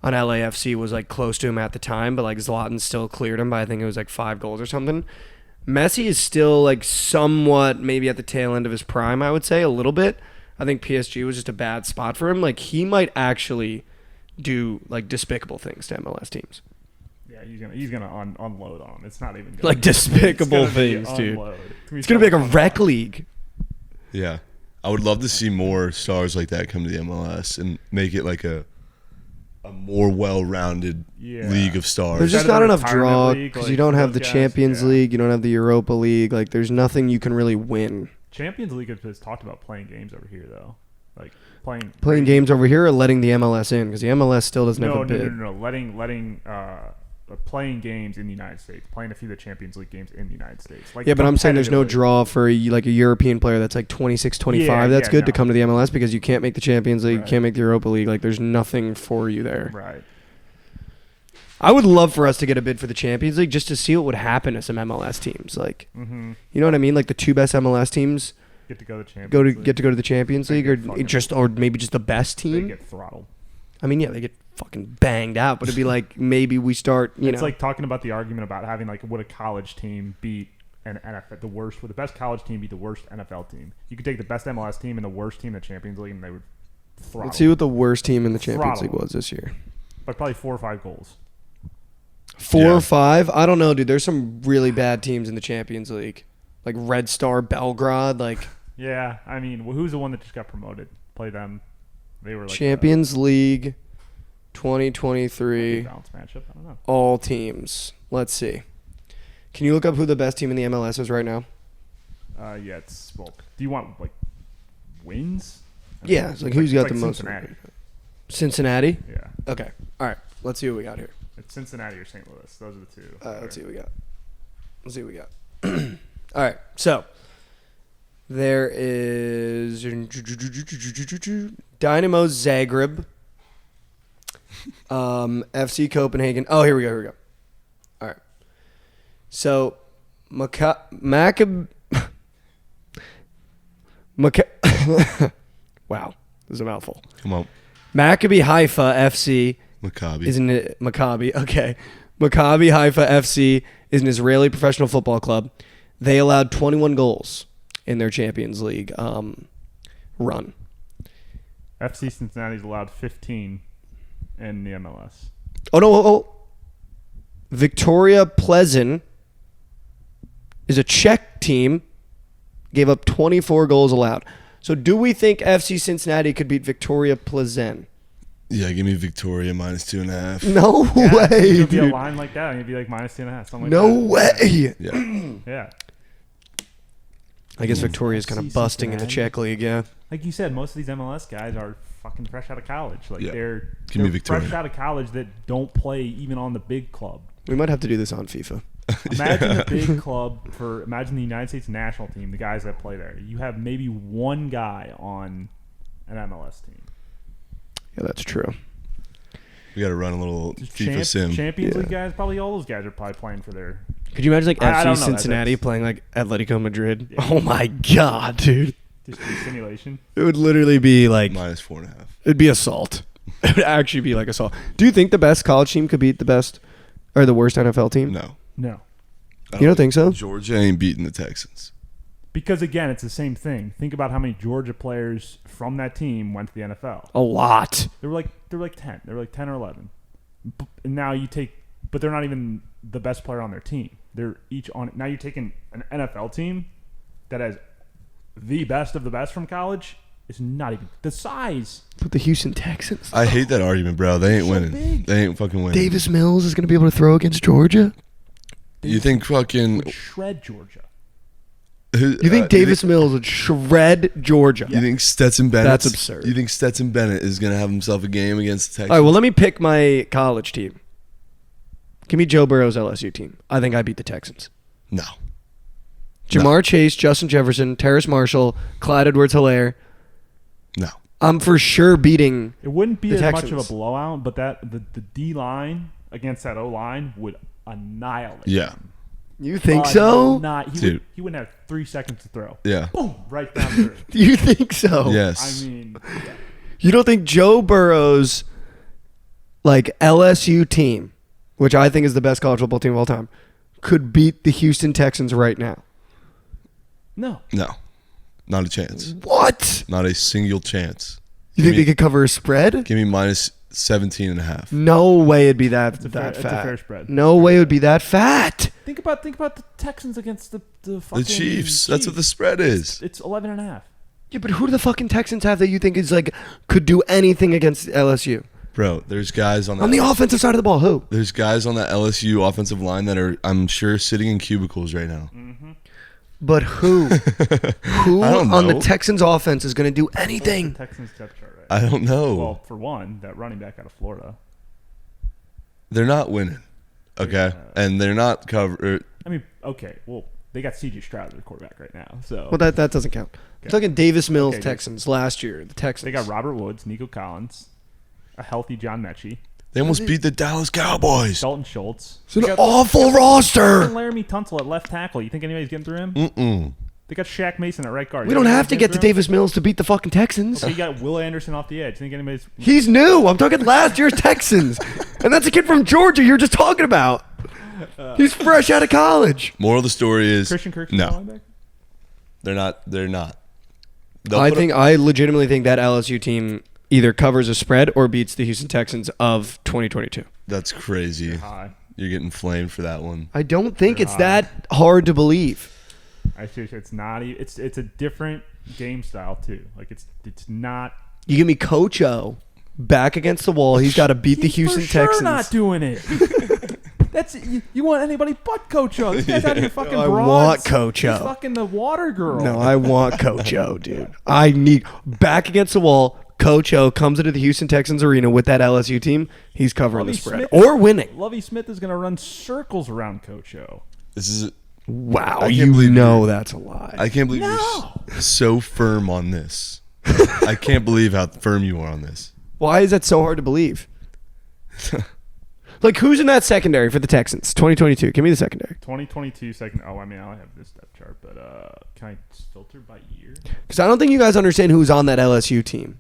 LAFC was like close to him at the time, but like Zlatan still cleared him by I think it was like 5 goals or something. Messi is still like somewhat maybe at the tail end of his prime, I would say a little bit. I think PSG was just a bad spot for him. Like he might actually do like despicable things to MLS teams. Yeah, he's gonna unload on him. It's not even gonna Like be- despicable it's gonna be things, dude. unload. It's gonna be like a rec league. Yeah. I would love to see more stars like that come to the MLS and make it like a more well-rounded Yeah. league of stars. There's just Instead not of the enough retirement draw league, because like, you don't have the those guys, Champions yeah. League, you don't have the Europa League. Like, there's nothing you can really win. Champions League has talked about playing games over here though, like Playing games over here or letting the MLS in because the MLS still doesn't have a bid. No. Letting playing games in the United States, playing a few of the Champions League games in the United States. Like Yeah, but I'm saying there's no competitively. draw for like a European player that's like 26, 25. Yeah, That's yeah, good to no. come to the MLS because you can't make the Champions League, you Right. can't make the Europa League. Like, there's nothing for you there. Right. I would love for us to get a bid for the Champions League just to see what would happen to some MLS teams. Like, Mm-hmm. you know what I mean? Like the 2 best MLS teams Get to go to the Champions get to go to the Champions They League, get fucking- or maybe just the best They team. get throttled. I mean, yeah, they get fucking banged out, but it'd be like maybe we start. It's know, like talking about the argument about having like would a college team beat an NFL, would the best college team beat the worst NFL team? You could take the best MLS team and the worst team in the Champions League, and they would throttle. let's see what the worst team in the Champions Throttle. League was this year. But probably 4 or 5 goals. 4 Yeah. or 5? I don't know, dude. There's some really bad teams in the Champions League, like Red Star Belgrade, like Yeah, I mean, who's the one that just got promoted? Play them. They were like Champions League a 2023 balanced matchup. I don't know. all teams. Let's see. Can you look up who the best team in the MLS is right now? Yeah, it's well. Do you want like wins? Yeah, it's like who's got the most? Cincinnati. Cincinnati. Yeah, Okay. All right. Let's see what we got here. it's Cincinnati or St. Louis. Those are the two. Let's see what we got. All right. So there is Dynamo Zagreb, FC Copenhagen. Oh, here we go. All right. So wow, this is a mouthful. Come on. Maccabi Haifa FC Maccabi. isn't it Maccabi? Okay. Maccabi Haifa FC is an Israeli professional football club. They allowed 21 goals in their Champions League run. FC Cincinnati's allowed 15 in the MLS. Oh, no. Victoria Plzeň is a Czech team, gave up 24 goals allowed. So do we think FC Cincinnati could beat Victoria Plzeň? Yeah, give me Victoria -2.5. No way, It'd be a dude. line like that. It'd be like -2.5. Something like No that. way. Yeah. Yeah. I guess Victoria's kind of FC busting in the Cincinnati. Czech league, yeah. Like you said, most of these MLS guys are fucking fresh out of college. Like Yeah. they're Give me Victoria. fresh out of college that don't play even on the big club. We might have to do this on FIFA. Imagine the big club imagine the United States national team, the guys that play there. You have maybe one guy on an MLS team. Yeah, that's true. We got to run a little FIFA sim. Champions Yeah. League guys, probably all those guys are probably playing for their. Could you imagine like I don't FC know, Cincinnati that's- playing like Atletico Madrid? Yeah. Oh my god, dude. Just the simulation. It would literally be like -4.5. it'd be assault. It would actually be like assault. Do you think the best college team could beat the best or the worst NFL team? No. No. You don't think so? Georgia ain't beating the Texans. Because again, it's the same thing. Think about how many Georgia players from that team went to the NFL. A lot. There were like 10. There were like 10 or 11. And now you take, but they're not even the best player on their team. They're each on. Now you're taking an NFL team that has the best of the best from college. It's not even the size. But the Houston Texans. I hate that argument, bro. They ain't So winning. big. They ain't fucking winning. Davis Mills is going to be able to throw against Georgia? You think fucking? Would shred Georgia. You think Davis Mills would shred Georgia? You think Stetson Bennett? That's absurd. You think Stetson Bennett is gonna have himself a game against the Texans? All right, well, let me pick my college team. Give me Joe Burrow's LSU team. I think I beat the Texans. No. Jamar Chase, Justin Jefferson, Terrace Marshall, Clyde Edwards-Helaire. No. I'm for sure beating. It wouldn't be The as much Texans. of a blowout, but the D line against that O line would annihilate. Yeah. them. You think so? Dude. He wouldn't have 3 seconds to throw. Yeah. Boom, right down through. You think so? Yes. I mean, yeah. You don't think Joe Burrow's like LSU team, which I think is the best college football team of all time, could beat the Houston Texans right now? No. No. Not a chance. What? Not a single chance. You think they could cover a spread? Give me -17.5. No way it'd be that It's a fat. fair spread. No way it would be that fat. Think about the Texans against the fucking The Chiefs. That's what the spread is. It's 11.5. Yeah, but who do the fucking Texans have that you think is like could do anything against LSU? Bro, there's guys on On the offensive side of the ball, who? There's guys on that LSU offensive line that are, I'm sure, sitting in cubicles right now. But who? Who I don't on the know. Texans offense is going to do The anything? Texans depth chart, right? I don't know. Well, for one, that running back out of Florida. They're not winning. Okay? And they're not cover. I mean, okay, well, they got C.J. Stroud as quarterback right now, so Well, that doesn't count. I'm talking Davis Mills Okay, Texans last year. The Texans. they got Robert Woods, Nico Collins, a healthy John Mechie, They almost beat the Dallas Cowboys. Dalton Schultz. It's an They got awful roster. Laramie Tunsil at left tackle. You think anybody's getting through him? Mm-mm. They got Shaq Mason at right guard. We You don't think have to anybody's get to getting Davis Mills to beat the fucking Texans. through him? Okay, you got Will Anderson off the edge. You think anybody's? He's new. I'm talking last year's Texans. And that's a kid from Georgia you're just talking about. He's fresh out of college. Moral of the story is Christian Kirk? no. They're not. They're not. They'll I put think I legitimately think that LSU team either covers a spread or beats the Houston Texans of 2022. that's crazy. High. You're getting flamed for that one. I don't think You're it's high. that hard to believe. I think it's not. It's a different game style too. Like it's not. You give me Coach O back against the wall. He's got to beat the He's Houston for sure Texans. not doing it. That's you want anybody but Coach O. This guy's out here fucking I broads. want Coach O. He's fucking the water girl. No, I want Coach O, dude. I need back against the wall. Coach O comes into the Houston Texans arena with that LSU team. He's covering Lovie the spread Smith- or winning. Lovie Smith is going to run circles around Coach O. This is. Wow, I can't you believe know you're- that's a lie. I can't believe you're so firm on this. I can't believe how firm you are on this. Why is that so hard to believe? Like, who's in that secondary for the Texans? 2022. Give me the secondary. 2022 second. Oh, I mean, I don't have this depth chart, but can I just filter by year? Because I don't think you guys understand who's on that LSU team.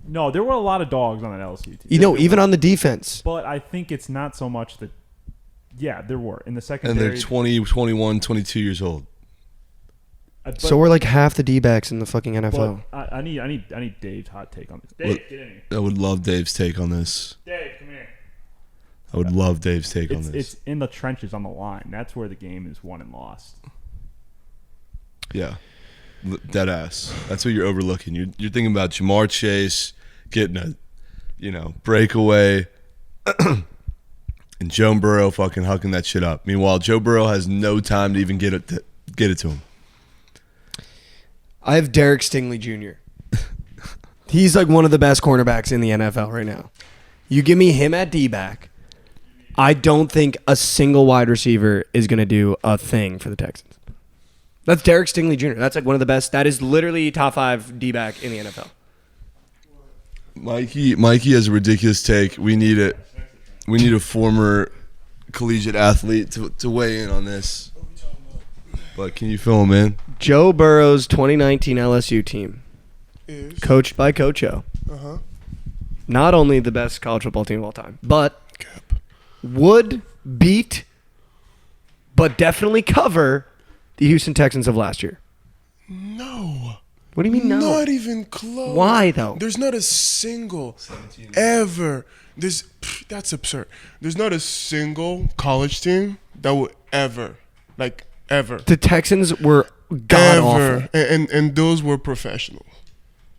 No, there were a lot of dogs on that LSU team. You know, even on the defense. But I think it's not so much that. Yeah, there were in the And secondary. they're 20, 21, 22 years old. But, So we're like half the D-backs in the fucking but NFL. I need Dave's hot take on this. Dave, What- get in here. I would love Dave's take on this. Dave, come here. I would love Dave's take on this. It's in the trenches on the line. That's where the game is won and lost. Yeah. Dead ass. That's what you're overlooking. You're thinking about Jamar Chase getting a, breakaway and Joe Burrow fucking hucking that shit up. Meanwhile, Joe Burrow has no time to even get it to him. I have Derek Stingley Jr. He's like one of the best cornerbacks in the NFL right now. You give me him at D-back, I don't think a single wide receiver is going to do a thing for the Texans. That's Derek Stingley Jr. That's like one of the best. That is literally top 5 D-back in the NFL. Mikey has a ridiculous take. We need a former collegiate athlete to weigh in on this. But can you fill him in? Joe Burrow's 2019 LSU team, Is coached by Coach O. Not only the best college football team of all time, but would beat, but definitely cover the Houston Texans of last year. no. What do you mean no? Not even close. Why though? There's not a single ever. That's absurd. There's not a single college team that will ever. The Texans were god awful. And those were professional.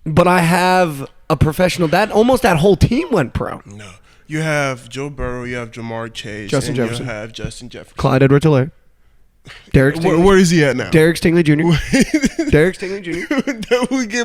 But I have a professional. That whole team went pro. No. You have Joe Burrow, you have Jamar Chase, Justin and Jefferson. you have Justin Jefferson. Clyde Edwards-Helaire. Derek Stingley. Where is he at now? Derek Stingley Jr. Derek Stingley Jr.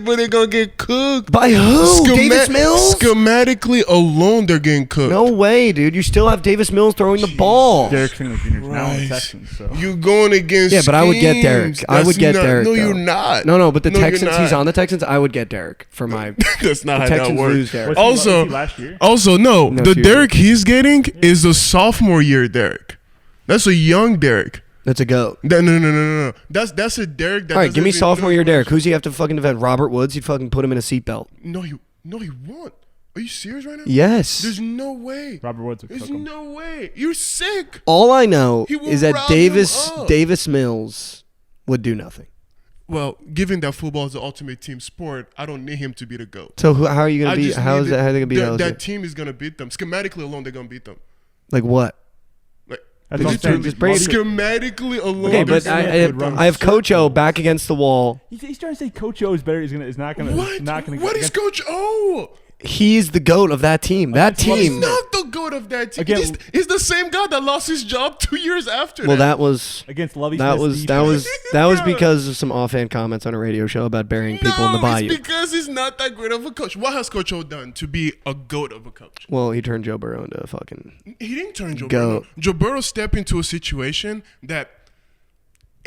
But they're going to get cooked. By who? Davis Mills? Schematically alone, they're getting cooked. No way, dude. You still have Davis Mills throwing the ball. Derek Stingley Jr. is now in Christ. Texans. So. You're going against Yeah, but I would get Derek. schemes. I would get Derek. No, though. you're not. No, but the No, you're Texans, not. he's on the Texans. I would get Derek for my. That's not The how Texans that lose works. Derek. Was he Also, last year? no, No, the she Derek he's getting is a sophomore year Derek. That's a young Derek. That's a goat. No. That's a Derek. That All right, give me doesn't even sophomore throw year as Derek. much. Who's he have to fucking defend? Robert Woods? He'd fucking put him in a seatbelt. No, he won't. Are you serious right now? Yes. There's no way. Robert Woods would There's cook him. no way. You're sick. All I know He will is that rile him up. Davis Mills would do nothing. Well, given that football is the ultimate team sport, I don't need him to be the GOAT. So how are you gonna I beat? just How need is that? How are they gonna beat LSU? that team is gonna beat them. Schematically alone, they're gonna beat them. Like what? Like That's what I'm saying. just break it. schematically alone. Okay, but they're I have Coach O back against the wall. He's trying to say Coach O is better. He's not gonna. What? Not gonna. What is Coach O? He's the GOAT of that team. That He's team. not the GOAT of that team. Again- He's the same guy that lost his job 2 years after. Well, that was against Lovie that Smith's was defense. that was Yeah. because of some offhand comments on a radio show about burying people in the bayou. it's because he's not that great of a coach. What has Coach O done to be a GOAT of a coach? Well, he turned Joe Burrow into a fucking. He didn't turn Joe GOAT. Burrow. Joe Burrow stepped into a situation that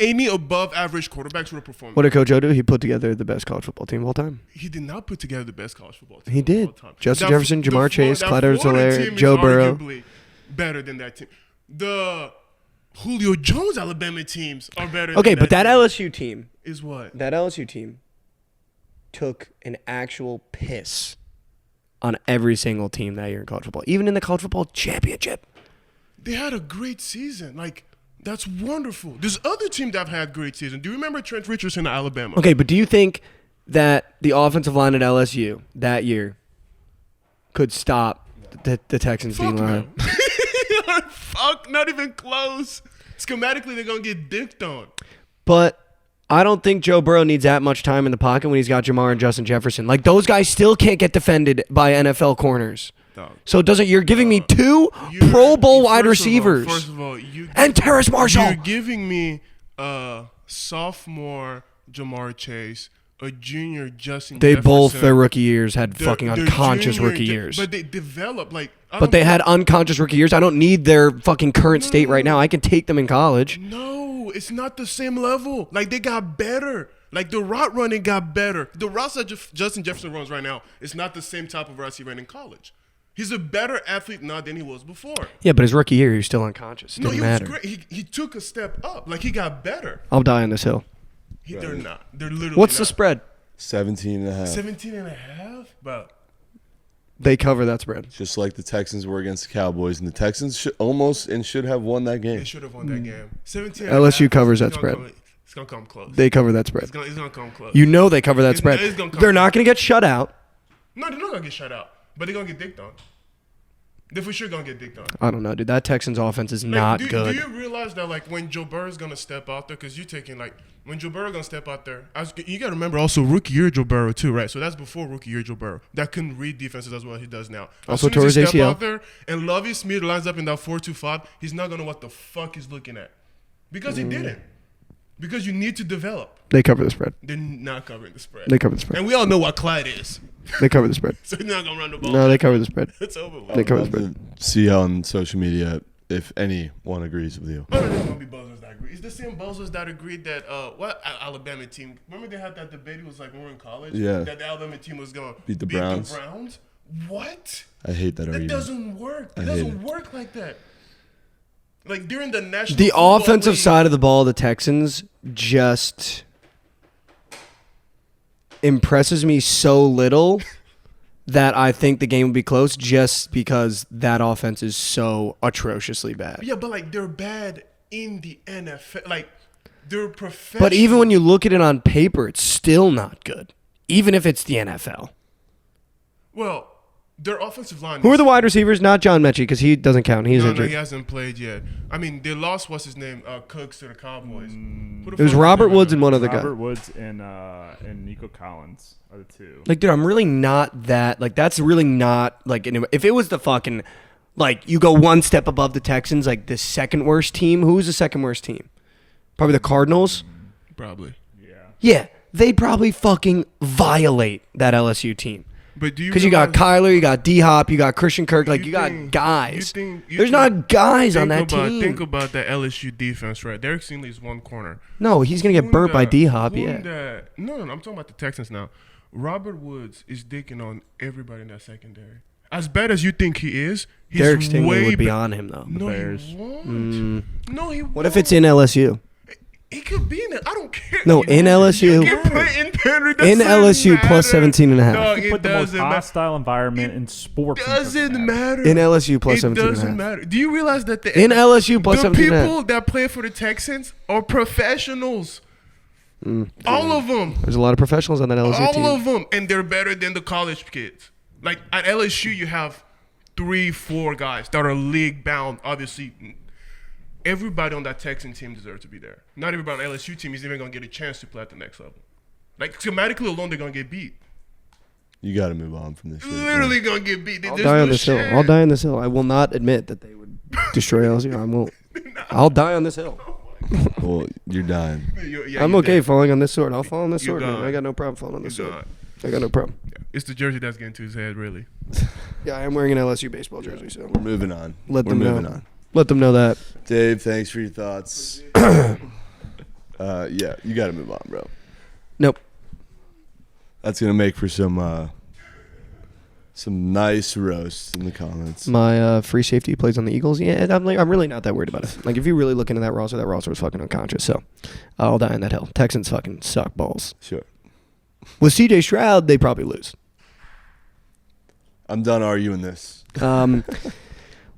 any above average quarterbacks would have performed. What did Coach O do? He put together the best college football team of all time. He did not put together the best college football team. He of did. all time. Justin That- Jefferson, the Jamar Chase, that Clyde Florida Edwards-Helaire, team is Joe Burrow. arguably better than that team. The Julio Jones Alabama teams are better. Okay, than but that team. LSU team, is what? that LSU team, took an actual piss on every single team that year in college football, even in the college football championship. They had a great season. Like, that's wonderful. There's other teams that have had great seasons. Do you remember Trent Richardson at Alabama? Okay, but do you think that the offensive line at LSU that year could stop the Texans Fuck D line? no. Fuck, not even close. Schematically, they're going to get dicked on. But I don't think Joe Burrow needs that much time in the pocket when he's got Jamar and Justin Jefferson. Like, those guys still can't get defended by NFL corners. Dog. So it doesn't. You're giving me two You're- Pro Bowl wide first of all- receivers First of all, and Terrace Marshall. You're giving me a sophomore Jamar Chase, a junior Justin They Jefferson. both their rookie years had fucking Their unconscious junior- rookie years. But they develop like. But they had unconscious rookie years. I don't need their fucking current state right now. I can take them in college. No, it's not the same level. Like, they got better. Like, the route running got better. The routes that Justin Jefferson runs right now, it's not the same type of routes he ran in college. He's a better athlete now than he was before. Yeah, but his rookie year, he was still unconscious. It No, didn't he matter. was great. He took a step up. Like, he got better. I'll die on this hill. They're not. They're literally What's the not. spread? 17 and a half. 17 and a half? Bro. They cover that spread. Just like the Texans were against the Cowboys. And the Texans should have won that game. They should have won that game. 17 LSU covers that it's spread. It's going to come close. They cover that spread. It's going to come close. You know they cover that It's- spread. it's gonna come They're not going to get shut out. No, they're not going to get shut out. But they're going to get dicked on. They're for sure gonna get dicked on. I don't know, dude. That Texans offense is Like, not do good. you realize that like when Joe Burrow's gonna step out there, because you're taking like when Joe Burrow gonna step out there, you gotta remember also rookie year Joe Burrow too, right? So that's before rookie year Joe Burrow that couldn't read defenses as well as he does now. Also as tore his soon as he ACL. step out there and Lovie Smith lines up in that 4-2-5, he's not gonna know what the fuck he's looking at because he didn't. Because you need to develop. They cover the spread. They're not covering the spread. They cover the spread. And we all know what Clyde is. They cover the spread. So he's not gonna run the ball. No, they cover the spread. It's over with. They cover the I'd love spread. to see on social media if anyone agrees with you. I don't know if it's gonna be buzzers that agree. It's the same buzzers that agreed that what Alabama team. Remember they had that debate. It was like when we were in college. Yeah. That the Alabama team was gonna Beat the Browns. What? I hate that That argument. doesn't work. It I hate doesn't it. work like that. Like during the national. The Football offensive League- side of the ball, the Texans just impresses me so little that I think the game will be close just because that offense is so atrociously bad. Yeah, but like they're bad in the NFL. Like they're professional. But even when you look at it on paper, it's still not good, even if it's the NFL. well, their offensive line. Who are is- the wide receivers? Not John Mechie because he doesn't count. He's No, injured. he hasn't played yet. I mean, they lost what's his name, Cooks to the Cowboys. Who the It was fuck is Robert their Woods and running one other Robert guy. Woods and Nico Collins are the two. Like, dude, I'm really not that. Like, that's really not like. If it was the fucking, like, you go one step above the Texans, like the second worst team. Who's the second worst team? Probably the Cardinals. Probably. Yeah. Yeah, they'd probably fucking violate that LSU team. But do you? Because you got realize- Kyler, you got D Hop, you got Christian Kirk, like you got think- guys. you There's think- not guys on think that about, team. Think about that LSU defense, right? Derek Stingley is one corner. No, he's gonna get burnt by D Hop. Yeah. No, I'm talking about the Texans now. Robert Woods is dicking on everybody in that secondary. As bad as you think he is, he's Derek Stingley way would be ba- on him though. No, Bears. he won't. No, he won't. What if it's in LSU? He could be in it. I don't care. No, in LSU. You can put in there, it In doesn't LSU plus matter. 17.5. Dog, You it put the most doesn't matter. hostile environment in sports. It doesn't matter. In LSU plus It 17.5. doesn't matter. Do you realize that In LSU plus the 17.5. people that play for the Texans are professionals? All of them. There's a lot of professionals on that LSU team. All of them. And they're better than the college kids. Like at LSU, you have 3-4 guys that are league bound. Obviously, everybody on that Texan team deserves to be there. Not everybody on the LSU team is even going to get a chance to play at the next level. Like schematically alone, they're going to get beat. You got to move on from this shit. Literally going to get beat. I'll There's die on no this hill. chance. I'll die on this hill. I will not admit that they would destroy LSU. I won't. I'll die on this hill. Well, you're dying. Yeah, I'm you're okay dead. falling on this sword. I'll fall on this You're sword, man. gone. I got no problem falling on this You're sword. gone. I got no problem. Yeah. It's the jersey that's getting to his head, really. Yeah, I am wearing an LSU baseball jersey, so We're moving on. let We're them moving know. on. Let them know that. Dave, thanks for your thoughts. Yeah, you got to move on, bro. Nope. That's gonna make for some nice roasts in the comments. My free safety plays on the Eagles. Yeah, I'm really not that worried about it. Like, if you really look into that roster was fucking unconscious. So I'll die on that hill. Texans fucking suck balls. Sure. With CJ Stroud, they probably lose. I'm done arguing this. What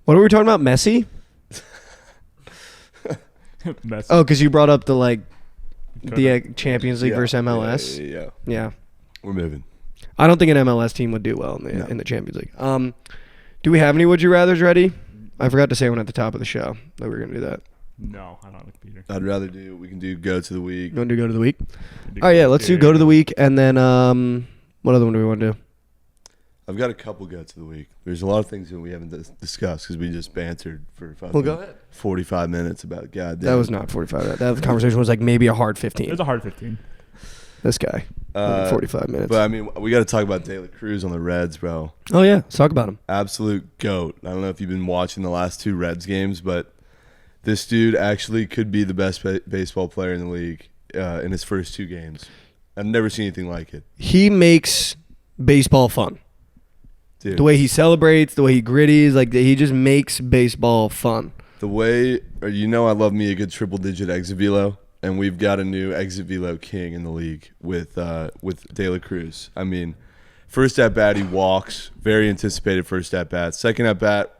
were we talking about? Messi? Messi. Oh, because you brought up the Could've. Champions League Yeah, versus MLS. Yeah. Yeah. We're moving. I don't think an MLS team would do well in the Champions League. Do we have any Would You Rathers ready? I forgot to say one at the top of the show that we were going to do that. No, I don't have a computer. I'd rather we can do go to the week. You want to go to the week? Oh, yeah, let's do Go to the Week. And then what other one do we want to do? I've got a couple go to the week. There's a lot of things that we haven't discussed because we just bantered for Well, go ahead. 45 minutes about goddamn. That was not 45. That conversation was like maybe a hard It 15. was a hard 15. This guy. 45 minutes. But I mean, we got to talk about De La Cruz on the Reds, bro. Oh, yeah. Let's talk about him. Absolute goat. I don't know if you've been watching the last two Reds games, but this dude actually could be the best baseball player in the league in his first two games. I've never seen anything like it. He makes baseball fun. Dude, The way he celebrates, the way he gritties, like he just makes baseball fun. I love me a good triple-digit exit velo, and we've got a new exit velo king in the league with De La Cruz. I mean, first at bat he walks, very anticipated first at bat. Second at bat,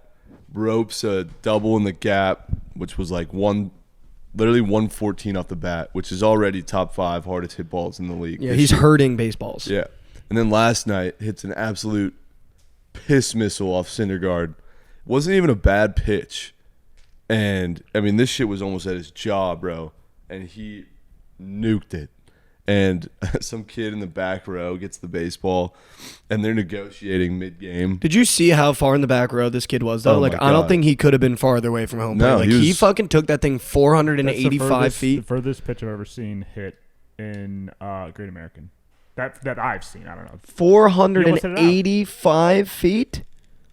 ropes a double in the gap, which was like literally 114 off the bat, which is already top 5 hardest hit balls in the league. Yeah, this he's year. hurting baseballs. Yeah, and then last night hits an absolute piss missile off Syndergaard Wasn't even a bad pitch. And, I mean, this shit was almost at his jaw, bro. And he nuked it. And some kid in the back row gets the baseball, and they're negotiating mid-game. Did you see how far in the back row this kid was, though? Oh, like, my I don't God. think he could have been farther away from home. No, Like, he he was- fucking took that thing That's 485 The feet. furthest pitch I've ever seen hit in Great American. That I've seen. I don't know. 485 feet?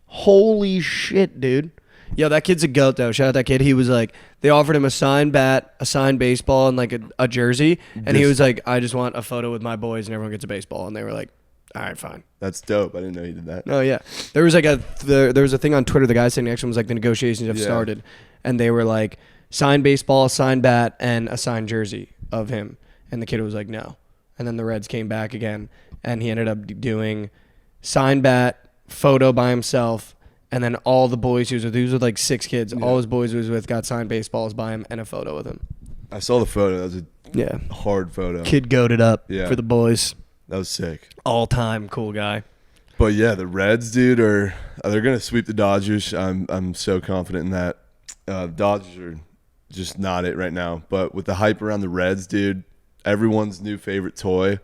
Holy shit, dude. Yo, that kid's a goat, though. Shout out that kid. He was like, they offered him a signed bat, a signed baseball, and like a jersey. And he was like, I just want a photo with my boys, and everyone gets a baseball. And they were like, all right, fine. That's dope. I didn't know he did that. Oh, yeah. There was like there was a thing on Twitter. The guy sitting next to him was like, the negotiations have Yeah. started. And they were like, signed baseball, signed bat, and a signed jersey of him. And the kid was like, no. And then the Reds came back again. And he ended up doing signed bat, photo by himself, and then all the boys he was with, like 6 kids, all his boys he was with got signed baseballs by him and a photo with him. I saw the photo. That was a Yeah. hard photo. Kid goated up Yeah. for the boys. That was sick. All time cool guy. But yeah, the Reds, dude, they're gonna sweep the Dodgers. I'm so confident in that. The Dodgers are just not it right now. But with the hype around the Reds, dude, everyone's new favorite toy.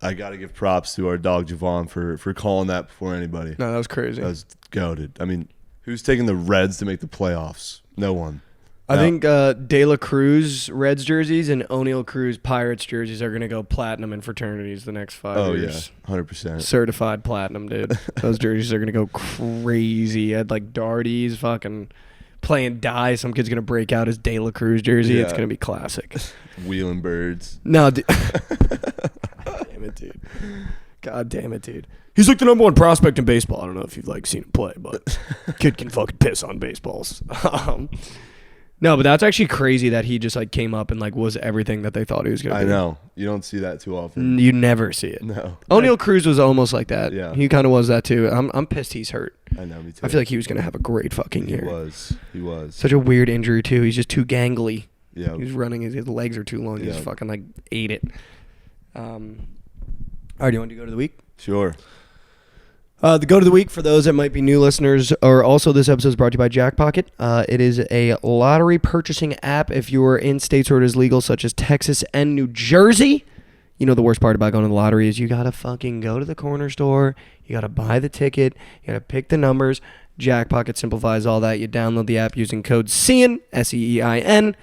I got to give props to our dog Javon for calling that before anybody. No, that was crazy. That was goated. I mean, who's taking the Reds to make the playoffs? No one. I No. think De La Cruz Reds jerseys and O'Neal Cruz Pirates jerseys are going to go platinum in fraternities the next 5 Oh, years. yeah. 100%. Certified platinum, dude. Those jerseys are going to go crazy. Had like darties fucking playing die. Some kid's going to break out his De La Cruz jersey. It's Yeah. going to be classic. Wheeling birds. No, damn it, dude. God damn it, dude. He's like the #1 prospect in baseball. I don't know if you've like seen him play, but kid can fucking piss on baseballs. No, but that's actually crazy that he just like came up and like was everything that they thought he was gonna be. I know. You don't see that too often. You never see it. No. O'Neal Cruz was almost like that. Yeah. He kind of was that too. I'm pissed he's hurt. I know, me too. I feel like he was gonna have a great fucking he year. was. He was. Such a weird injury too. He's just too gangly. Yeah. He's running. His legs are too long. He just Yeah. fucking like ate it. All right, do you want to go to the week? Sure. The go to the week for those that might be new listeners, or also this episode is brought to you by Jackpocket. It is a lottery purchasing app if you are in states where it is legal, such as Texas and New Jersey. You know the worst part about going to the lottery is you gotta fucking go to the corner store, you gotta buy the ticket, you gotta pick the numbers. Jackpocket simplifies all that. You download the app using code Seein, SEEIN,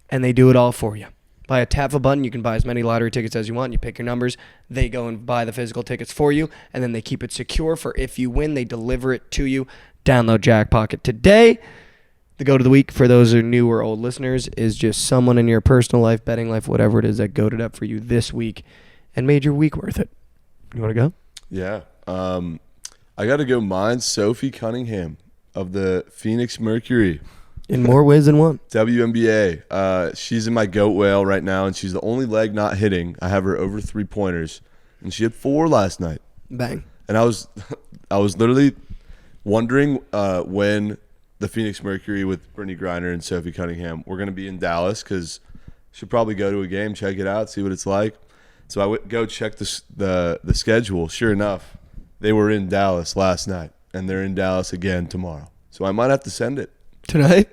and they do it all for you. By a tap of a button, you can buy as many lottery tickets as you want. You pick your numbers. They go and buy the physical tickets for you, and then they keep it secure for if you win, they deliver it to you. Download Jackpocket today. The go to the week for those who are new or old listeners is just someone in your personal life, betting life, whatever it is that goated up for you this week and made your week worth it. You want to go? Yeah. I got to go mine, Sophie Cunningham of the Phoenix Mercury. In more ways than one. WNBA. She's in my goat whale right now, and she's the only leg not hitting. I have her over 3-pointers, and she had 4 last night. Bang. And I was literally wondering when the Phoenix Mercury with Brittany Griner and Sophie Cunningham were going to be in Dallas, because she'll probably go to a game, check it out, see what it's like. So I would go check the schedule. Sure enough, they were in Dallas last night, and they're in Dallas again tomorrow. So I might have to send it. Tonight?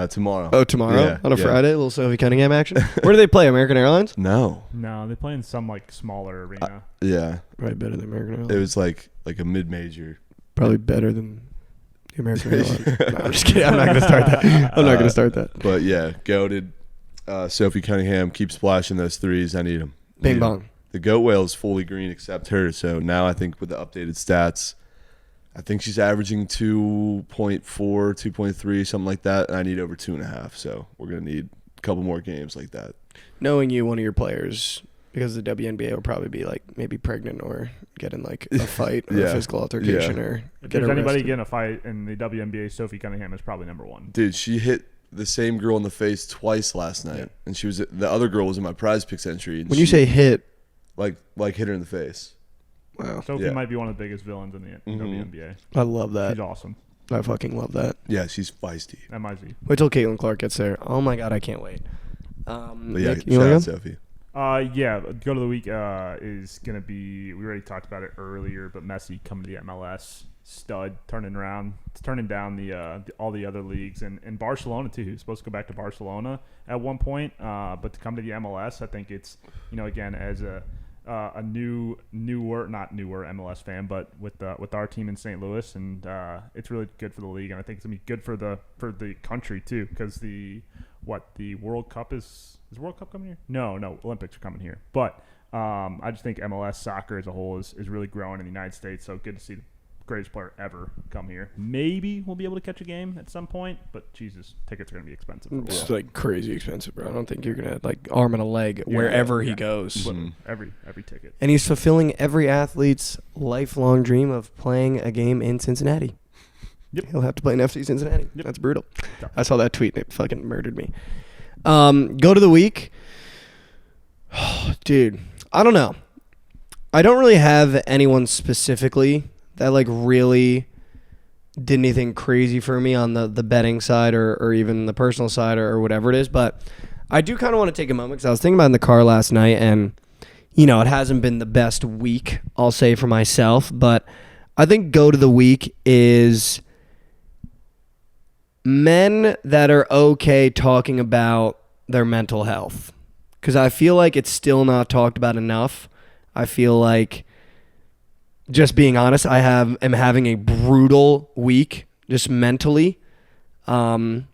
Tomorrow. Oh, tomorrow? Yeah, On a yeah. Friday? A little Sophie Cunningham action? Where do they play? American Airlines? No. No, they play in some like smaller arena. Yeah. Probably better than American Airlines. It was like a mid-major. Probably better than the American Airlines. No, I'm just kidding. I'm not going to start that. I'm not going to start that. But yeah, goated. Sophie Cunningham, keep splashing those threes. I need them. Bing bong. The goat whale is fully green except her. So now I think with the updated stats, I think she's averaging 2.4, 2.3, something like that. And I need over 2.5. So we're going to need a couple more games like that. Knowing you, one of your players, because the WNBA will probably be like maybe pregnant or get in like a fight or a Yeah. physical altercation Yeah. or If get there's anybody arrested. getting a fight in the WNBA, Sophie Cunningham is probably number 1. Dude, she hit the same girl in the face twice last night. Yeah. And she was the other girl was in my prize picks entry. And When you she, say hit, like hit her in the face. wow, Sophie Yeah. might be one of the biggest villains in the WNBA. I love that. She's awesome. I fucking love that. Yeah, she's feisty. MIZ. Wait till Caitlin Clark gets there. Oh my god, I can't wait. But yeah, Nick, you shout wanna out go? Sophie. Yeah, go to the week is going to be, we already talked about it earlier, but Messi coming to the MLS, stud, turning down the all the other leagues, and Barcelona too. He was supposed to go back to Barcelona at one point, but to come to the MLS, I think it's, again, as a newer MLS fan, but with our team in St. Louis, and it's really good for the league, and I think it's gonna be good for the country too, because the World Cup is World Cup coming here? No, Olympics are coming here. But I just think MLS soccer as a whole is really growing in the United States. So good to see the greatest player ever come here. Maybe we'll be able to catch a game at some point, but Jesus, tickets are going to be expensive. It's like crazy expensive, bro. I don't think you're going to like arm and a leg wherever he goes. Mm-hmm. Every ticket. And he's fulfilling every athlete's lifelong dream of playing a game in Cincinnati. Yep. He'll have to play in FC Cincinnati. Yep. That's brutal. I saw that tweet and it fucking murdered me. Go to the week. Dude, I don't know. I don't really have anyone specifically that like really did anything crazy for me on the betting side or even the personal side or whatever it is. But I do kind of want to take a moment because I was thinking about it in the car last night, and it hasn't been the best week, I'll say, for myself. But I think go to the week is men that are okay talking about their mental health, because I feel like it's still not talked about enough. I feel like, just being honest, am having a brutal week just mentally, and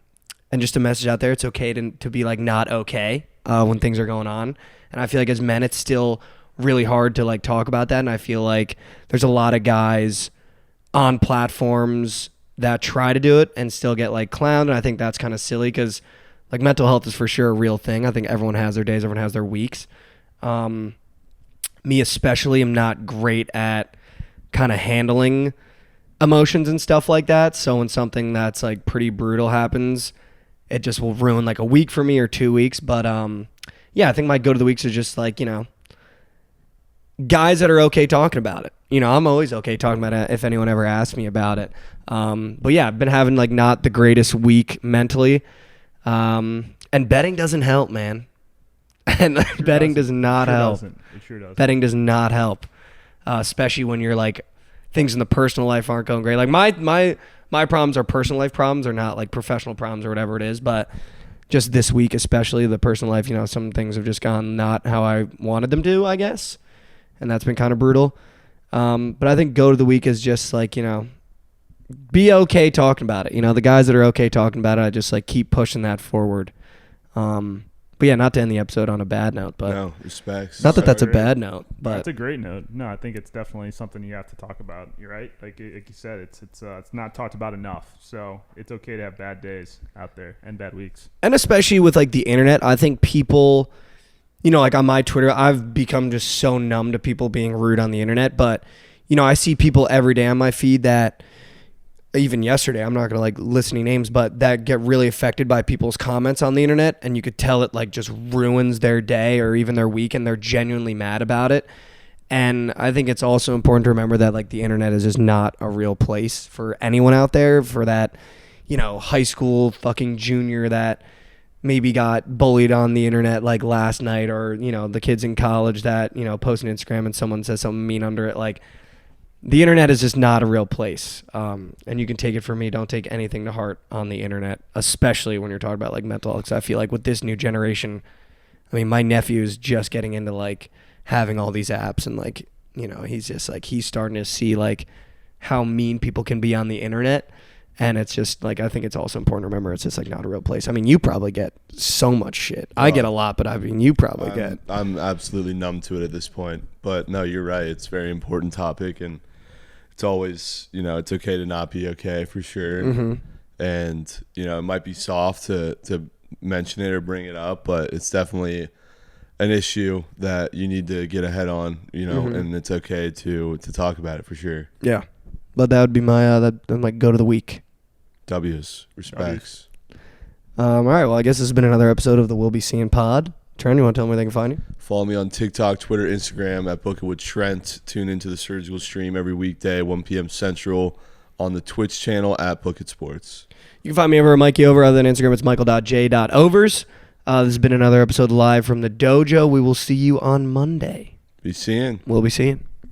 just a message out there, it's okay to be like not okay when things are going on. And I feel like as men it's still really hard to like talk about that, and I feel like there's a lot of guys on platforms that try to do it and still get like clowned, and I think that's kind of silly because like mental health is for sure a real thing. I think everyone has their days, everyone has their weeks. Me especially am not great at kind of handling emotions and stuff like that, so when something that's like pretty brutal happens, it just will ruin like a week for me or 2 weeks. But I think my go to the weeks is just like, guys that are okay talking about it. I'm always okay talking about it if anyone ever asks me about it. But yeah, I've been having like not the greatest week mentally. And betting doesn't help, man. And betting does not help. It sure does. Betting does not help. Especially when you're like, things in the personal life aren't going great. Like my problems are personal life problems, or not like professional problems or whatever it is. But just this week, especially the personal life, some things have just gone not how I wanted them to, I guess. And that's been kind of brutal. But I think go to the week is just like, be okay talking about it. The guys that are okay talking about it, I just like keep pushing that forward. But yeah, not to end the episode on a bad note, but No, respects. not that that's a bad note, but that's a great note. No, I think it's definitely something you have to talk about. You're right. Like you said, it's not talked about enough. So it's okay to have bad days out there and bad weeks. and especially with like the internet, I think people, like on my Twitter, I've become just so numb to people being rude on the internet. But I see people every day on my feed that, even yesterday, I'm not gonna like list any names, but that get really affected by people's comments on the internet, and you could tell it like just ruins their day or even their week, and they're genuinely mad about it. And I think it's also important to remember that like the internet is just not a real place for anyone out there, for that, high school fucking junior that maybe got bullied on the internet like last night, or, the kids in college that, post on Instagram and someone says something mean under it. Like, the internet is just not a real place. And you can take it from me, don't take anything to heart on the internet, especially when you're talking about like mental health. 'Cause I feel like with this new generation, my nephew is just getting into like having all these apps, and like, he's just like, he's starting to see like how mean people can be on the internet. And it's just like, I think it's also important to remember it's just like not a real place. You probably get so much shit. I get a lot, but you probably get. I'm absolutely numb to it at this point. But no, you're right. It's a very important topic, and it's always, it's okay to not be okay for sure. Mm-hmm. And, it might be soft to mention it or bring it up, but it's definitely an issue that you need to get ahead on, and it's okay to talk about it for sure. Yeah. But that would be my, like go to the week. W's, respects. All right. Well, I guess this has been another episode of the We'll Be Seeing pod. Trent, you want to tell me where they can find you? Follow me on TikTok, Twitter, Instagram at Book It with Trent. Tune into the Surgical Stream every weekday, 1 p.m. Central, on the Twitch channel at Book It Sports. You can find me over at Mikey Over. Other than Instagram, it's michael.j.overs. This has been another episode live from the dojo. We will see you on Monday. Be seeing. We'll be seeing.